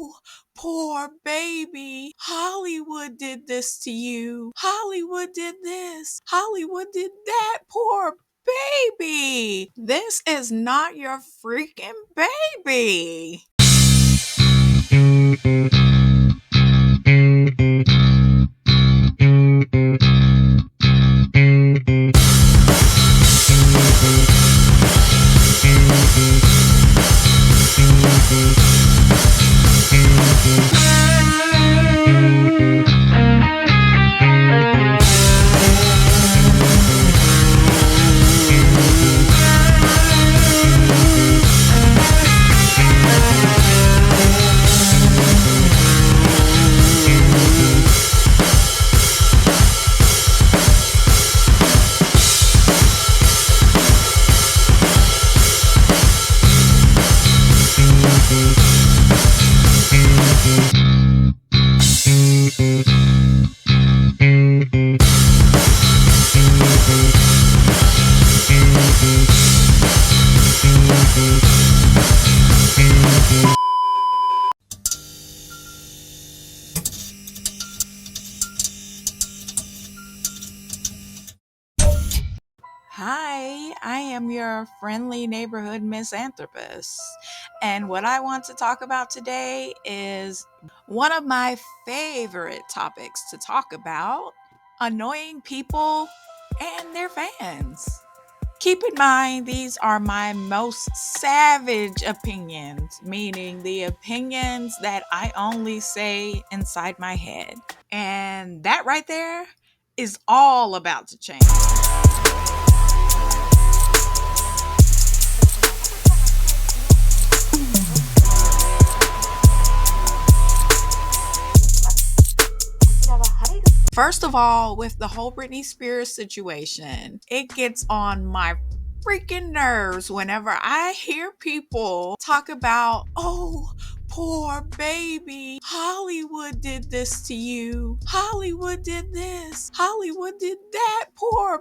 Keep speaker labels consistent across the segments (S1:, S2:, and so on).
S1: oh, poor baby. Hollywood did this to you. Hollywood did this. Hollywood did that. Poor baby. This is not your freaking baby. Hi, I am your friendly neighborhood misanthropist. And what I want to talk about today is one of my favorite topics to talk about: annoying people and their fans. Keep in mind, these are my most savage opinions, meaning the opinions that I only say inside my head. And that right there is all about to change. First of all, with the whole Britney Spears situation, it gets on my freaking nerves whenever I hear people talk about, oh, poor baby. Hollywood did this to you. Hollywood did this. Hollywood did that. Poor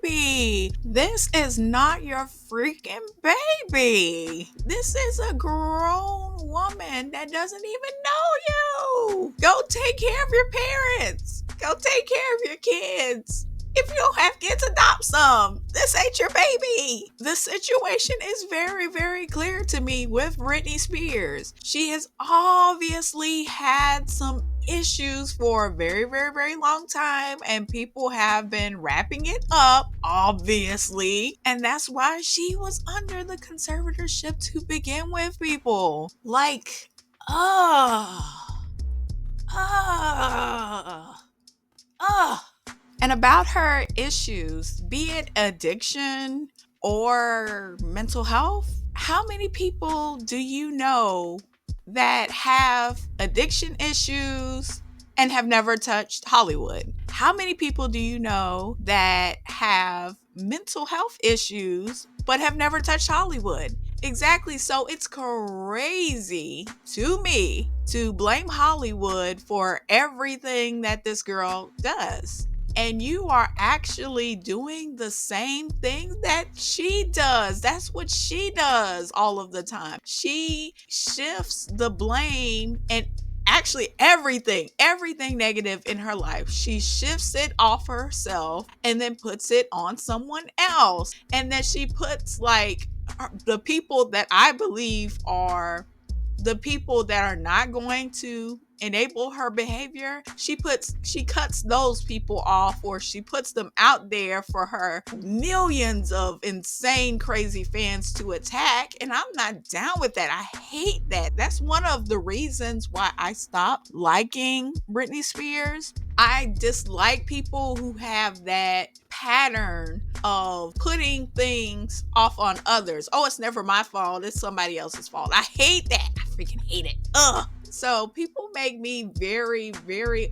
S1: baby. This is not your freaking baby. This is a grown woman that doesn't even know you. Go take care of your parents. Go take care of your kids. If you don't have kids, adopt some. This ain't your baby. The situation is very, very clear to me with Britney Spears. She has obviously had some issues for a very, very, very long time, and people have been wrapping it up, obviously. And that's why she was under the conservatorship to begin with, people. Like, And about her issues, be it addiction or mental health, how many people do you know that have addiction issues and have never touched Hollywood? How many people do you know that have mental health issues but have never touched Hollywood? Exactly. So it's crazy to me to blame Hollywood for everything that this girl does. And you are actually doing the same thing that she does. That's what she does all of the time. She shifts the blame and actually everything negative in her life. She shifts it off herself and then puts it on someone else. And then she puts like the people that I believe are the people that are not going to enable her behavior, she cuts those people off, or she puts them out there for her millions of insane crazy fans to attack. And I'm not down with that. I hate that. That's one of the reasons why I stopped liking Britney Spears. I dislike people who have that pattern of putting things off on others. Oh, it's never my fault. It's somebody else's fault. I hate that. I freaking hate it. Ugh. So people make me very, very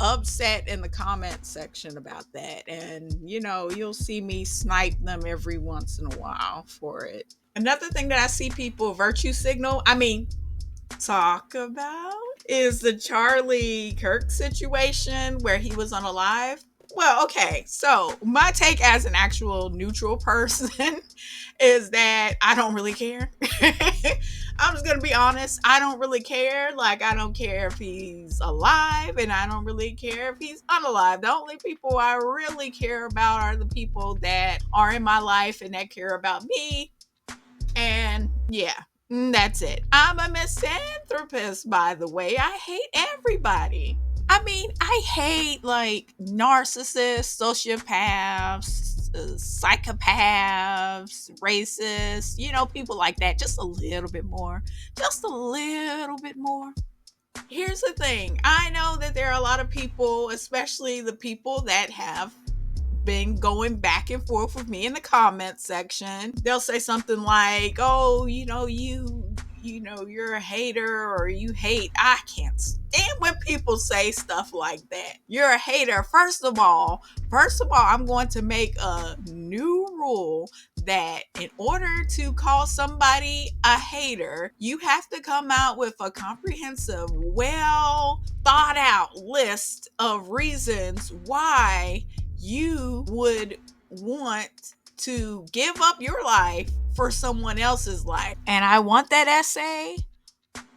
S1: upset in the comment section about that. And, you'll see me snipe them every once in a while for it. Another thing that I see people talk about is the Charlie Kirk situation where he was unalive. Well, okay, so my take as an actual neutral person is that I don't really care. I'm just gonna be honest. I don't really care. Like, I don't care if he's alive, and I don't really care if he's unalive. The only people I really care about are the people that are in my life and that care about me. And yeah, that's it. I'm a misanthropist, by the way. I hate everybody. I mean, I hate like narcissists, sociopaths, psychopaths, racists, people like that. Just a little bit more. Just a little bit more. Here's the thing, I know that there are a lot of people, especially the people that have been going back and forth with me in the comment section. They'll say something like, "Oh, you're a hater, or you hate." I can't stand when people say stuff like that. You're a hater. First of all, I'm going to make a new rule that in order to call somebody a hater, you have to come out with a comprehensive, well thought out list of reasons why you would want to give up your life for someone else's life. And I want that essay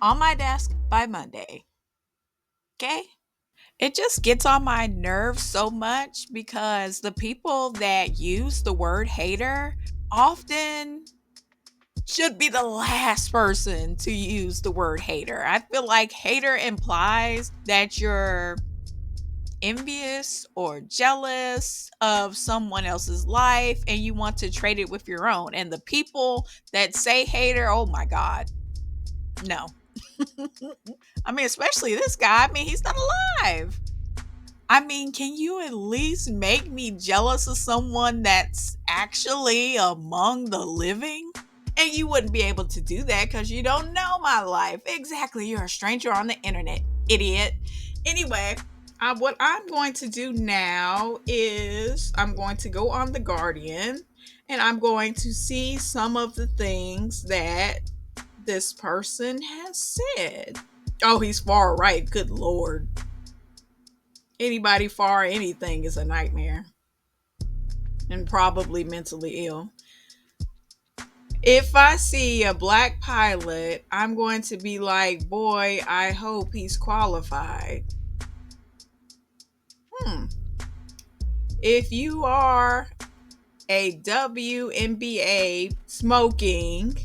S1: on my desk by Monday. Okay? It just gets on my nerves so much because the people that use the word hater often should be the last person to use the word hater. I feel like hater implies that you're envious or jealous of someone else's life and you want to trade it with your own. And the people that say hater, oh my God, no. I mean, especially this guy. I mean, he's not alive. I mean, can you at least make me jealous of someone that's actually among the living? And you wouldn't be able to do that because you don't know my life. Exactly. You're a stranger on the internet, idiot. Anyway, what I'm going to do now is I'm going to go on The Guardian and I'm going to see some of the things that this person has said. Oh, he's far right. Good Lord. Anybody far anything is a nightmare and probably mentally ill. If I see a black pilot, I'm going to be like, boy, I hope he's qualified. If you are a WNBA smoking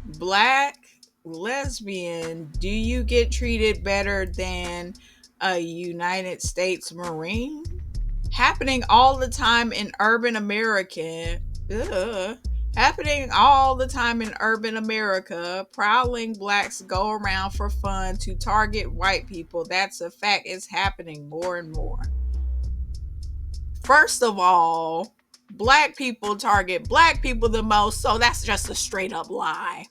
S1: black lesbian, do you get treated better than a United States Marine? Happening all the time in urban America. Happening all the time in urban America. Prowling blacks go around for fun to target white people. That's a fact. It's happening more and more. First of all, black people target black people the most, so that's just a straight up lie.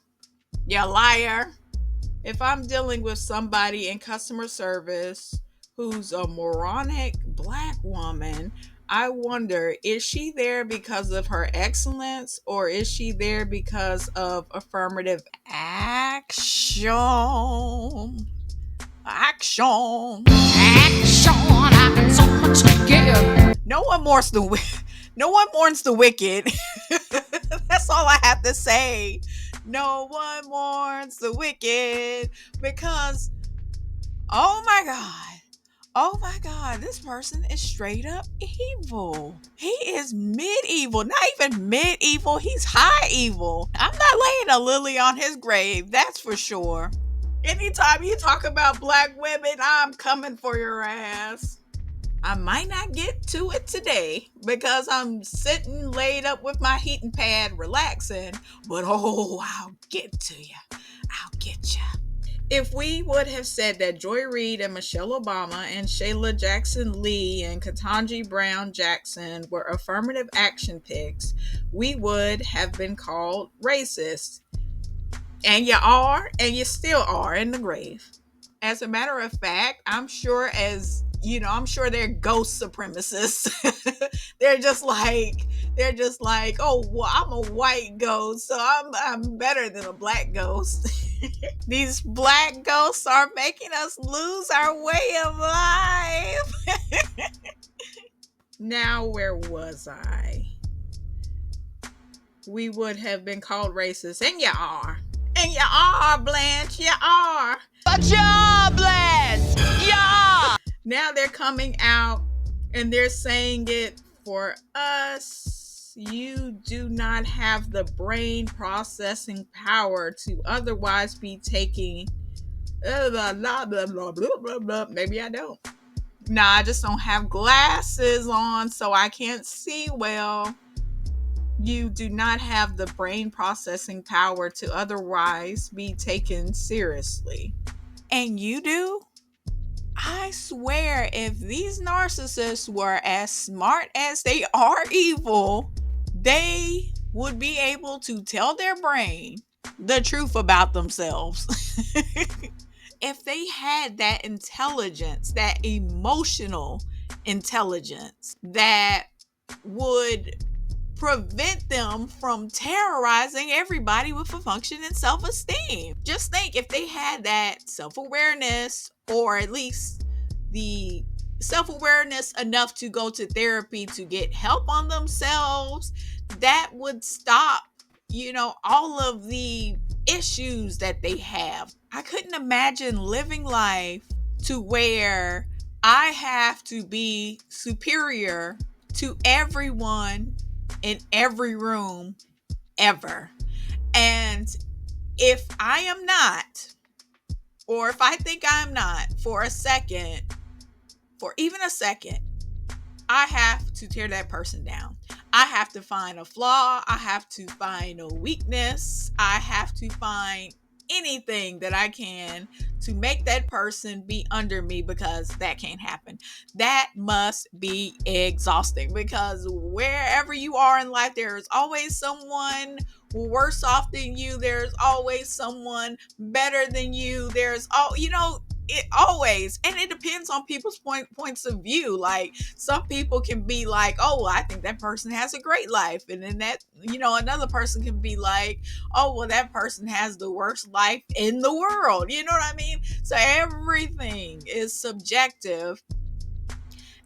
S1: You liar. If I'm dealing with somebody in customer service who's a moronic black woman, I wonder, is she there because of her excellence or is she there because of affirmative action? Action. I got so much to give. No one mourns the wicked. That's all I have to say. No one mourns the wicked because, oh my God, this person is straight up evil. He is medieval, not even medieval, he's high evil. I'm not laying a lily on his grave, that's for sure. Anytime you talk about black women, I'm coming for your ass. I might not get to it today because I'm sitting laid up with my heating pad relaxing, but I'll get to you. I'll get you. If we would have said that Joy Reid and Michelle Obama and Shayla Jackson Lee and Ketanji Brown Jackson were affirmative action picks, we would have been called racist. And you are, and you still are in the grave. As a matter of fact, I'm sure they're ghost supremacists. they're just like, oh, well, I'm a white ghost, so I'm better than a black ghost. These black ghosts are making us lose our way of life. Now, where was I? We would have been called racist, and you are. You are, Blanche. You are.
S2: But yeah, Blanche! Yeah!
S1: Now they're coming out and they're saying it for us. You do not have the brain processing power to otherwise be taking blah, blah, blah, blah, blah, blah, blah. Maybe I don't. Nah, I just don't have glasses on, so I can't see well. You do not have the brain processing power to otherwise be taken seriously. And you do? I swear, if these narcissists were as smart as they are evil, they would be able to tell their brain the truth about themselves. If they had that intelligence, that emotional intelligence that would prevent them from terrorizing everybody with a functioning self-esteem. Just think if they had that self-awareness, or at least the self-awareness enough to go to therapy to get help on themselves, that would stop, all of the issues that they have. I couldn't imagine living life to where I have to be superior to everyone in every room ever. And if I am not, or if I think I'm not for even a second, I have to tear that person down. I have to find a flaw. I have to find a weakness. I have to find anything that I can to make that person be under me, because that can't happen. That must be exhausting, because wherever you are in life, there's always someone worse off than you. There's always someone better than you. There's it always, and it depends on people's points of view. Like, some people can be like, oh, well, I think that person has a great life, and then that another person can be like, oh, well, that person has the worst life in the world. You know what I mean? So everything is subjective.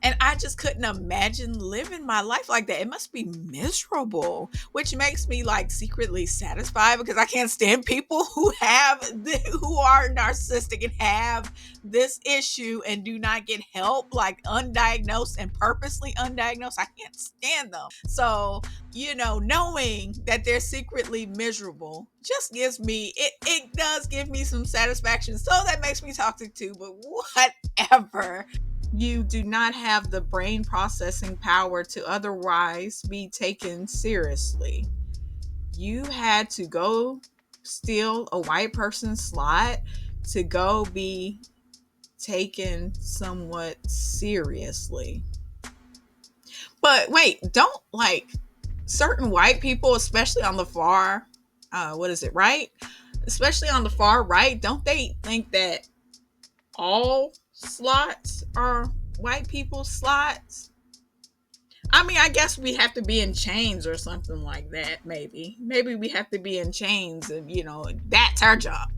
S1: And I just couldn't imagine living my life like that. It must be miserable, which makes me like secretly satisfied, because I can't stand people who are narcissistic and have this issue and do not get help, like undiagnosed and purposely undiagnosed. I can't stand them. So, knowing that they're secretly miserable just gives me, it does give me some satisfaction. So that makes me toxic too, but whatever. You do not have the brain processing power to otherwise be taken seriously. You had to go steal a white person's slot to go be taken somewhat seriously. But wait, don't, like, certain white people, especially on the far, right? Especially on the far right, don't they think that all slots are white people's slots? I mean, I guess we have to be in chains or something like that. Maybe we have to be in chains, and that's our job.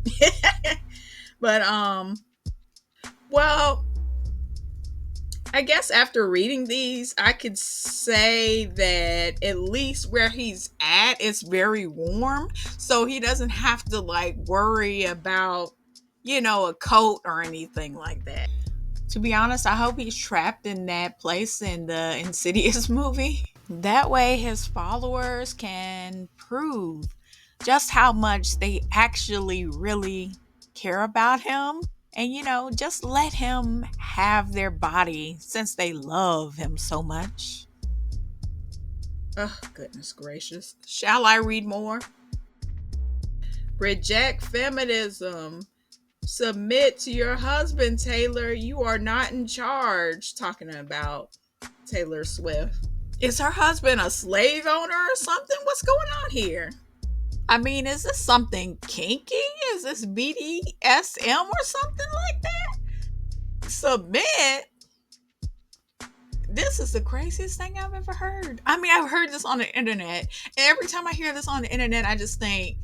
S1: But well, I guess after reading these, I could say that at least where he's at, it's very warm, so he doesn't have to like worry about a coat or anything like that. To be honest, I hope he's trapped in that place in the Insidious movie. That way his followers can prove just how much they actually really care about him. And, just let him have their body, since they love him so much. Oh, goodness gracious. Shall I read more? Reject feminism. Submit to your husband, Taylor. You are not in charge. Talking about Taylor Swift. Is her husband a slave owner or something? What's going on here? I mean, is this something kinky? Is this BDSM or something like that? Submit? This is the craziest thing I've ever heard. I mean, I've heard this on the internet, and every time I hear this on the internet, I just think,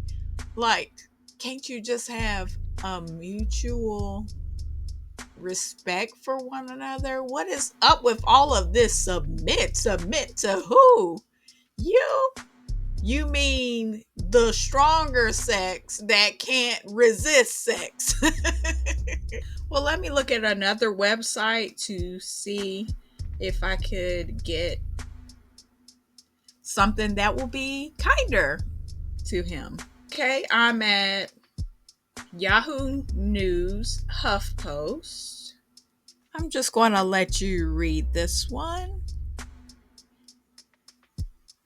S1: like, can't you just have a mutual respect for one another? What is up with all of this submit to who? You mean the stronger sex that can't resist sex. Well, let me look at another website to see if I could get something that will be kinder to him. Okay, I'm at Yahoo News HuffPost. I'm just going to let you read this one.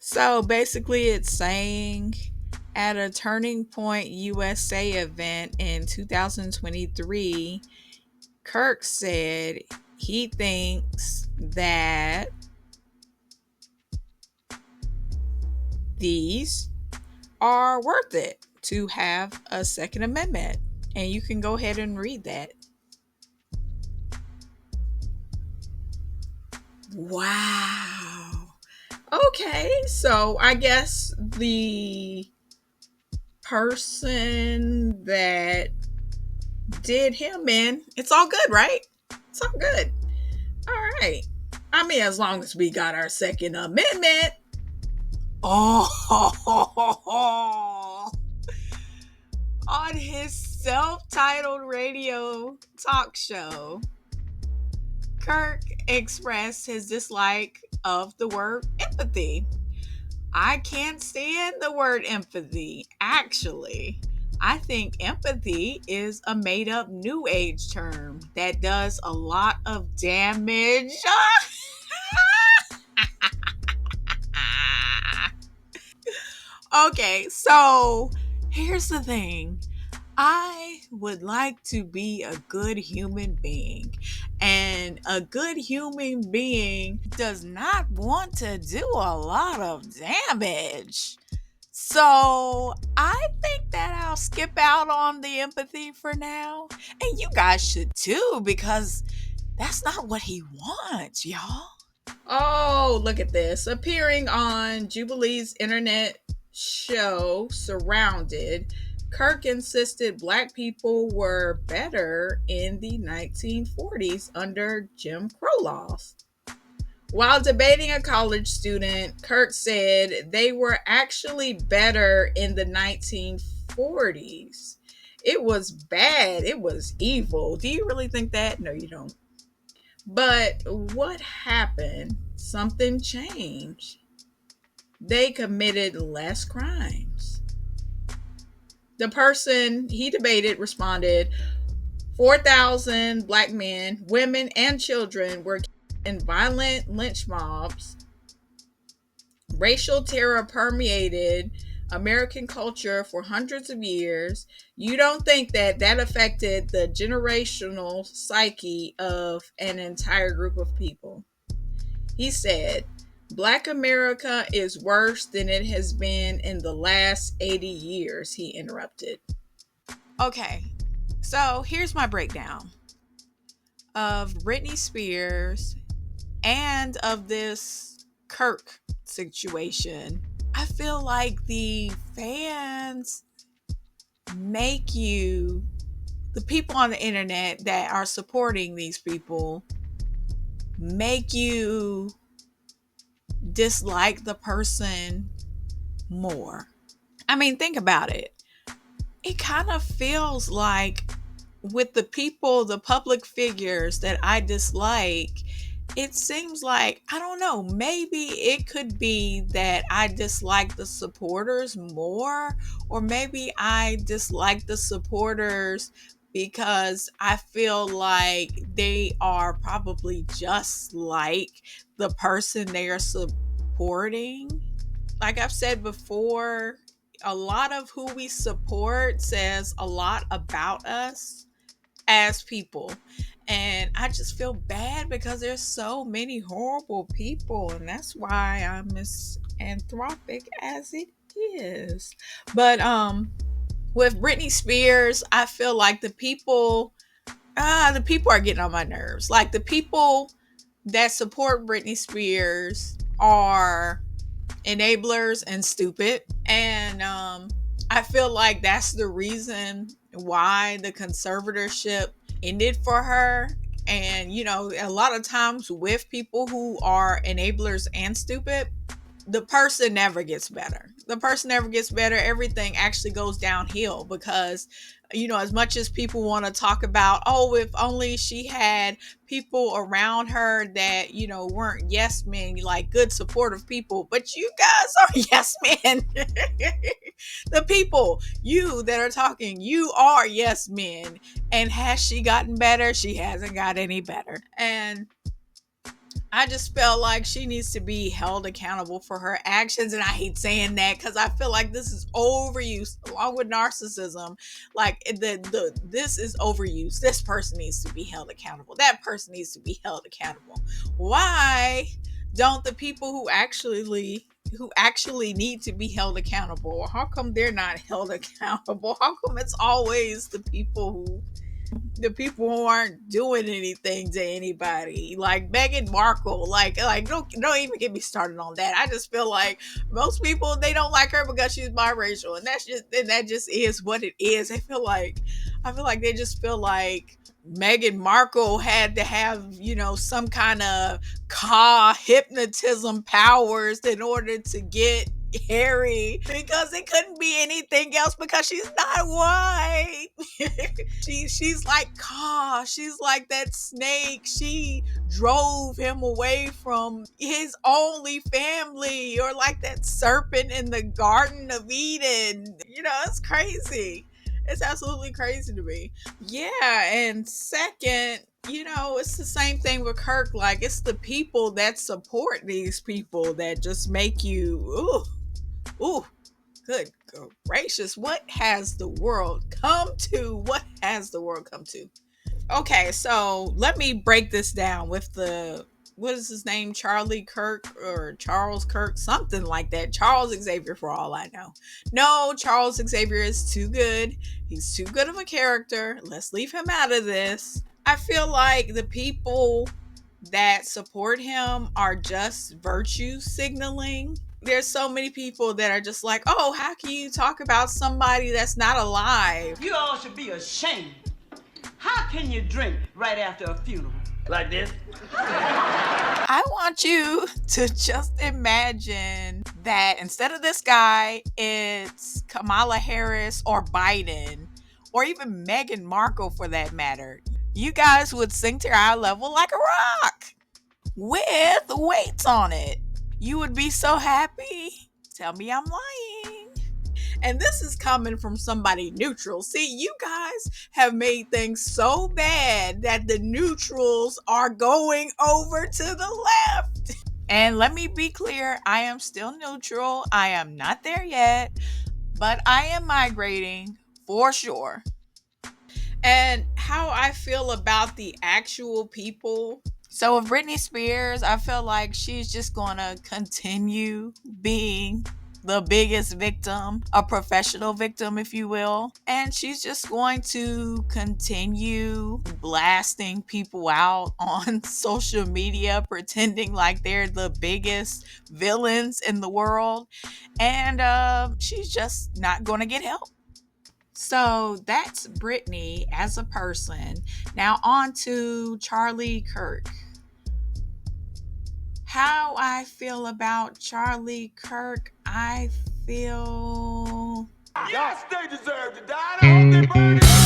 S1: So basically, it's saying at a Turning Point USA event in 2023, Kirk said he thinks that these are worth it to have a Second Amendment. And you can go ahead and read that. Wow. Okay, so I guess the person that did him in, it's all good, right? It's all good. All right. I mean, as long as we got our Second Amendment. Oh, on his self-titled radio talk show, Kirk expressed his dislike of the word empathy. I can't stand the word empathy, actually. I think empathy is a made up new age term that does a lot of damage. Okay, so here's the thing. I would like to be a good human being. And a good human being does not want to do a lot of damage. So I think that I'll skip out on the empathy for now. And you guys should too, because that's not what he wants, y'all. Oh, look at this. Appearing on Jubilee's internet show, Surrounded, Kirk insisted black people were better in the 1940s under Jim Crow laws. While debating a college student, Kirk said they were actually better in the 1940s. It was bad. It was evil. Do you really think that? No, you don't. But what happened? Something changed. They committed less crimes. The person he debated responded 4,000 black men, women, and children were killed in violent lynch mobs. Racial terror permeated American culture for hundreds of years. You don't think that affected the generational psyche of an entire group of people? He said, Black America is worse than it has been in the last 80 years, he interrupted. Okay, so here's my breakdown of Britney Spears and of this Kirk situation. I feel like the fans make you, the people on the internet that are supporting these people, make you dislike the person more. I mean, think about it. It kind of feels like with the people, the public figures that I dislike, it seems like, I don't know, maybe it could be that I dislike the supporters more, or maybe I dislike the supporters because I feel like they are probably just like the person they are supporting. Like I've said before, a lot of who we support says a lot about us as people. And I just feel bad because there's so many horrible people, and that's why I'm as anthropic as it is. But with Britney Spears, I feel like the people are getting on my nerves. Like the people that support Britney Spears are enablers and stupid. And I feel like that's the reason why the conservatorship ended for her. And, you know, a lot of times with people who are enablers and stupid, the person never gets better. The person never gets better. Everything actually goes downhill because, as much as people want to talk about, oh, if only she had people around her that, weren't yes men, like good supportive people, but you guys are yes men. The people, you that are talking, you are yes men. And has she gotten better? She hasn't got any better. And I just felt like she needs to be held accountable for her actions. And I hate saying that because I feel like this is overused along with narcissism. Like this is overused. This person needs to be held accountable. That person needs to be held accountable. Why don't the people who actually need to be held accountable? How come they're not held accountable? How come it's always the people who aren't doing anything to anybody, like Meghan Markle? Like don't even get me started on that. I just feel like most people, they don't like her because she's biracial, and that just is what it is. I feel like they just feel like Meghan Markle had to have, some kind of hypnotism powers in order to get Harry, because it couldn't be anything else because she's not white. She's like Ka. She's like that snake. She drove him away from his only family, or like that serpent in the Garden of Eden. It's crazy. It's absolutely crazy to me. Yeah, and second, it's the same thing with Kirk. Like, it's the people that support these people that just make you, ooh, good gracious, what has the world come to? What has the world come to? Okay, so let me break this down with what is his name? Charlie Kirk or Charles Kirk, something like that. Charles Xavier, for all I know. No, Charles Xavier is too good. He's too good of a character. Let's leave him out of this. I feel like the people that support him are just virtue signaling. There's so many people that are just like, oh, how can you talk about somebody that's not alive?
S2: You all should be ashamed. How can you drink right after a funeral? Like this?
S1: I want you to just imagine that instead of this guy, it's Kamala Harris or Biden, or even Meghan Markle for that matter. You guys would sink to eye level like a rock with weights on it. You would be so happy. Tell me I'm lying. And this is coming from somebody neutral. See, you guys have made things so bad that the neutrals are going over to the left. And let me be clear, I am still neutral. I am not there yet, but I am migrating for sure. And how I feel about the actual people. So with Britney Spears, I feel like she's just going to continue being the biggest victim, a professional victim, if you will. And she's just going to continue blasting people out on social media, pretending like they're the biggest villains in the world. And she's just not going to get help. So that's Britney as a person. Now on to Charlie Kirk. How I feel about Charlie Kirk, I feel
S2: Yes, they deserve to die. I hope they burn it.